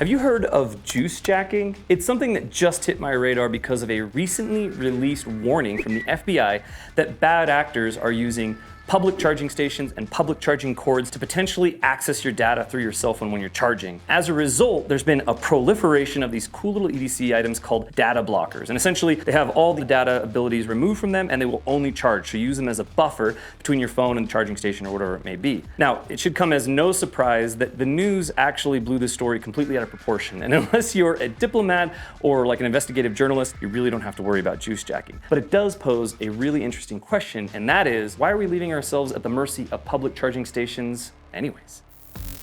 Have you heard of juice jacking? It's something that just hit my radar because of a recently released warning from the FBI that bad actors are using public charging stations and public charging cords to potentially access your data through your cell phone when you're charging. As a result, there's been a proliferation of these cool little EDC items called data blockers. And essentially, they have all the data abilities removed from them and they will only charge. So use them as a buffer between your phone and the charging station or whatever it may be. Now, it should come as no surprise that the news actually blew this story completely out of proportion. And unless you're a diplomat or like an investigative journalist, you really don't have to worry about juice jacking. But it does pose a really interesting question, and that is, why are we leaving ourselves at the mercy of public charging stations anyways?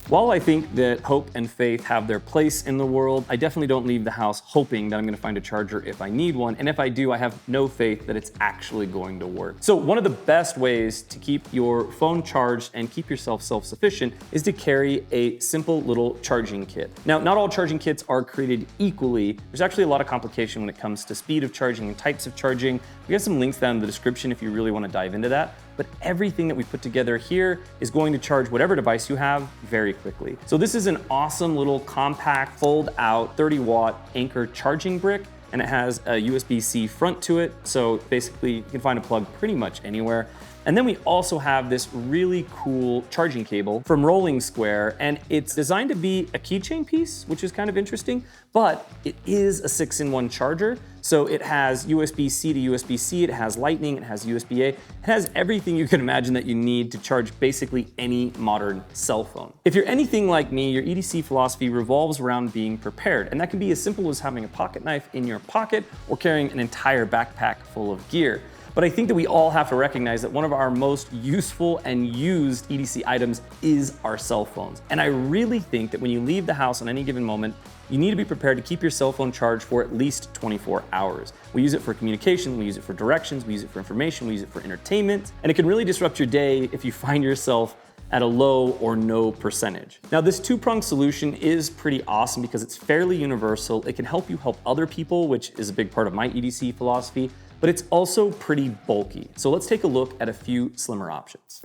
While I think that hope and faith have their place in the world, I definitely don't leave the house hoping that I'm gonna find a charger if I need one. And if I do, I have no faith that it's actually going to work. So one of the best ways to keep your phone charged and keep yourself self-sufficient is to carry a simple little charging kit. Now, not all charging kits are created equally. There's actually a lot of complication when it comes to speed of charging and types of charging. We have some links down in the description if you really want to dive into that. But everything that we put together here is going to charge whatever device you have very quickly. So this is an awesome little compact fold out 30-watt Anker charging brick, and it has a USB-C front to it. So basically you can find a plug pretty much anywhere. And then we also have this really cool charging cable from Rolling Square, and it's designed to be a keychain piece, which is kind of interesting, but it is a 6-in-1 charger. So it has USB-C to USB-C, it has Lightning, it has USB-A, it has everything you can imagine that you need to charge basically any modern cell phone. If you're anything like me, your EDC philosophy revolves around being prepared, and that can be as simple as having a pocket knife in your pocket or carrying an entire backpack full of gear. But I think that we all have to recognize that one of our most useful and used EDC items is our cell phones. And I really think that when you leave the house on any given moment, you need to be prepared to keep your cell phone charged for at least 24 hours. We use it for communication, we use it for directions, we use it for information, we use it for entertainment, and it can really disrupt your day if you find yourself at a low or no percentage. Now, this two-pronged solution is pretty awesome because it's fairly universal. It can help you help other people, which is a big part of my EDC philosophy, but it's also pretty bulky. So let's take a look at a few slimmer options.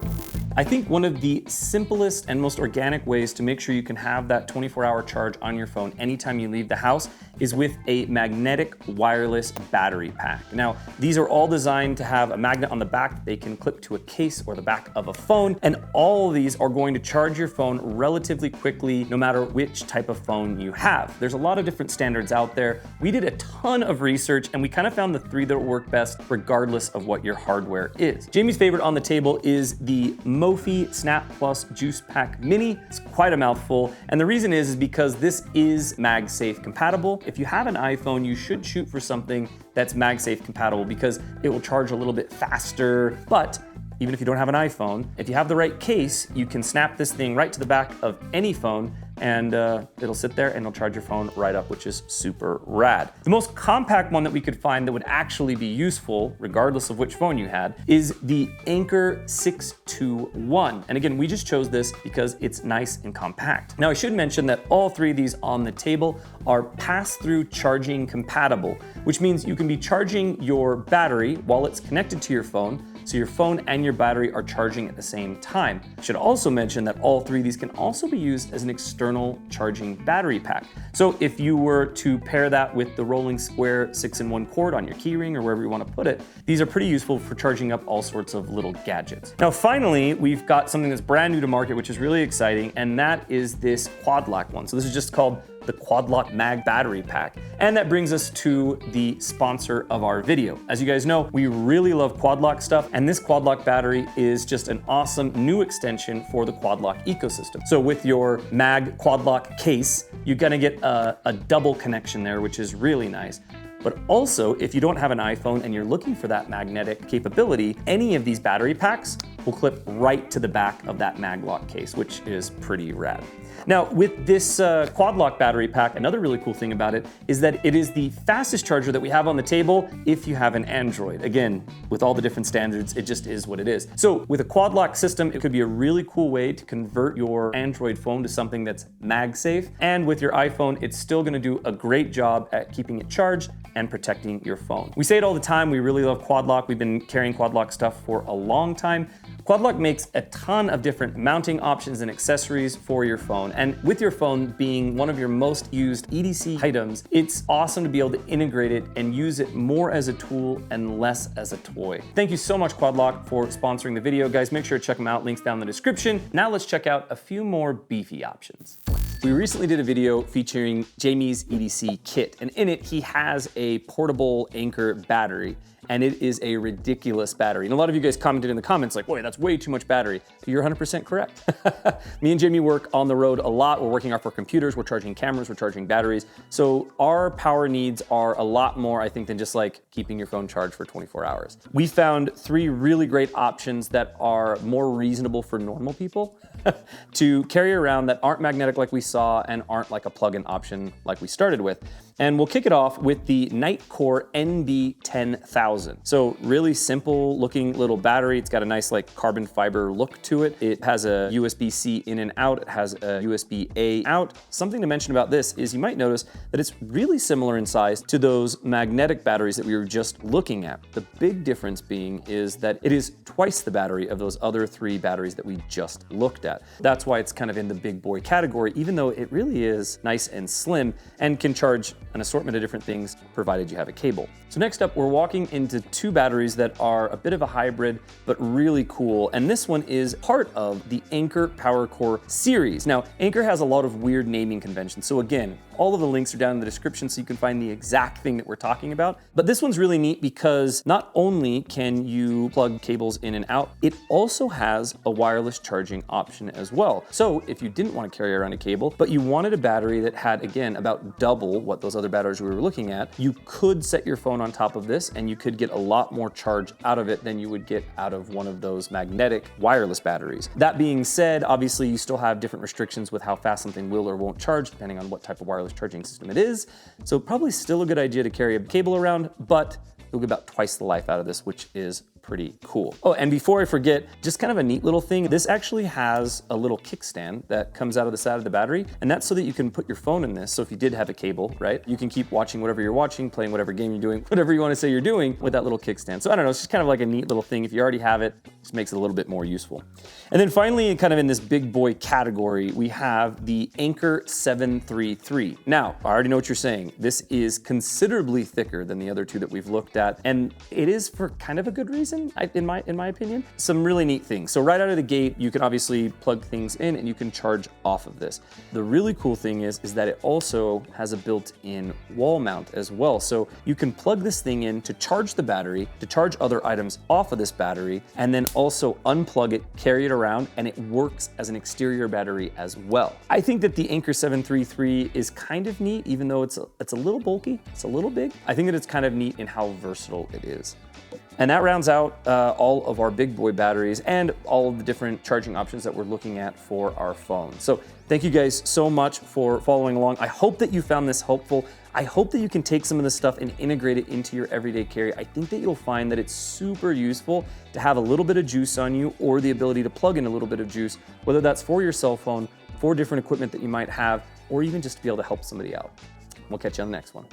I think one of the simplest and most organic ways to make sure you can have that 24-hour charge on your phone anytime you leave the house is with a magnetic wireless battery pack. Now, these are all designed to have a magnet on the back that they can clip to a case or the back of a phone, and all of these are going to charge your phone relatively quickly no matter which type of phone you have. There's a lot of different standards out there. We did a ton of research and we kind of found the three that work best regardless of what your hardware is. Jamie's favorite on the table is the Mophie Snap Plus Juice Pack Mini. It's quite a mouthful, and the reason is because this is MagSafe compatible. If you have an iPhone, you should shoot for something that's MagSafe compatible because it will charge a little bit faster. But even if you don't have an iPhone, if you have the right case, you can snap this thing right to the back of any phone and it'll sit there and it'll charge your phone right up, which is super rad. The most compact one that we could find that would actually be useful, regardless of which phone you had, is the Anker 621. And again, we just chose this because it's nice and compact. Now, I should mention that all three of these on the table are pass-through charging compatible, which means you can be charging your battery while it's connected to your phone, so your phone and your battery are charging at the same time. I should also mention that all three of these can also be used as an external charging battery pack. So if you were to pair that with the Rolling Square 6-in-1 cord on your keyring or wherever you want to put it, these are pretty useful for charging up all sorts of little gadgets. Now, finally, we've got something that's brand new to market, which is really exciting, and that is this Quadlock one. So this is just called the Quadlock Mag Battery Pack. And that brings us to the sponsor of our video. As you guys know, we really love Quadlock stuff, and this Quadlock battery is just an awesome new extension for the Quadlock ecosystem. So with your Mag Quadlock case, you're gonna get a double connection there, which is really nice. But also, if you don't have an iPhone and you're looking for that magnetic capability, any of these battery packs will clip right to the back of that MagLock case, which is pretty rad. Now, with this Quadlock battery pack, another really cool thing about it is that it is the fastest charger that we have on the table if you have an Android. Again, with all the different standards, it just is what it is. So with a Quadlock system, it could be a really cool way to convert your Android phone to something that's MagSafe. And with your iPhone, it's still gonna do a great job at keeping it charged and protecting your phone. We say it all the time, we really love Quadlock. We've been carrying Quadlock stuff for a long time. Quadlock makes a ton of different mounting options and accessories for your phone. phone. And with your phone being one of your most used EDC items, it's awesome to be able to integrate it and use it more as a tool and less as a toy. Thank you so much, Quadlock, for sponsoring the video. Guys, make sure to check them out. Links down in the description. Now let's check out a few more beefy options. We recently did a video featuring Jamie's EDC kit, and in it he has a portable Anker battery, and it is a ridiculous battery. And a lot of you guys commented in the comments like, boy, that's way too much battery. You're 100% correct. Me and Jamie work on the road a lot. We're working off our computers, we're charging cameras, we're charging batteries. So our power needs are a lot more, I think, than just like keeping your phone charged for 24 hours. We found 3 really great options that are more reasonable for normal people to carry around, that aren't magnetic like we saw and aren't like a plug-in option like we started with. And we'll kick it off with the Nitecore NB10000. So really simple looking little battery. It's got a nice like carbon fiber look to it. It has a USB-C in and out. It has a USB-A out. Something to mention about this is you might notice that it's really similar in size to those magnetic batteries that we were just looking at. The big difference being is that it is twice the battery of those other 3 batteries that we just looked at. That's why it's kind of in the big boy category, even though it really is nice and slim and can charge an assortment of different things provided you have a cable. So next up, we're walking into 2 batteries that are a bit of a hybrid, but really cool. And this one is part of the Anker PowerCore Series. Now, Anker has a lot of weird naming conventions. So again, all of the links are down in the description so you can find the exact thing that we're talking about. But this one's really neat because not only can you plug cables in and out, it also has a wireless charging option as well. So if you didn't want to carry around a cable, but you wanted a battery that had, again, about double what those other batteries we were looking at, you could set your phone on top of this and you could get a lot more charge out of it than you would get out of one of those magnetic wireless batteries. That being said, obviously you still have different restrictions with how fast something will or won't charge depending on what type of wireless charging system it is. So probably still a good idea to carry a cable around, but you'll get about twice the life out of this, which is pretty cool. Oh, and before I forget, just kind of a neat little thing. This actually has a little kickstand that comes out of the side of the battery, and that's so that you can put your phone in this. So if you did have a cable, right, you can keep watching whatever you're watching, playing whatever game you're doing, whatever you want to say you're doing with that little kickstand. So I don't know, it's just kind of like a neat little thing. If you already have it, it just makes it a little bit more useful. And then finally, kind of in this big boy category, we have the Anker 733. Now, I already know what you're saying. This is considerably thicker than the other 2 that we've looked at, and it is for kind of a good reason. In my opinion. Some really neat things. So right out of the gate, you can obviously plug things in and you can charge off of this. The really cool thing is that it also has a built-in wall mount as well. So you can plug this thing in to charge the battery, to charge other items off of this battery, and then also unplug it, carry it around, and it works as an exterior battery as well. I think that the Anker 733 is kind of neat, even though it's a little bulky, it's a little big. I think that it's kind of neat in how versatile it is. And that rounds out all of our big boy batteries and all of the different charging options that we're looking at for our phone. So thank you guys so much for following along. I hope that you found this helpful. I hope that you can take some of this stuff and integrate it into your everyday carry. I think that you'll find that it's super useful to have a little bit of juice on you, or the ability to plug in a little bit of juice, whether that's for your cell phone, for different equipment that you might have, or even just to be able to help somebody out. We'll catch you on the next one.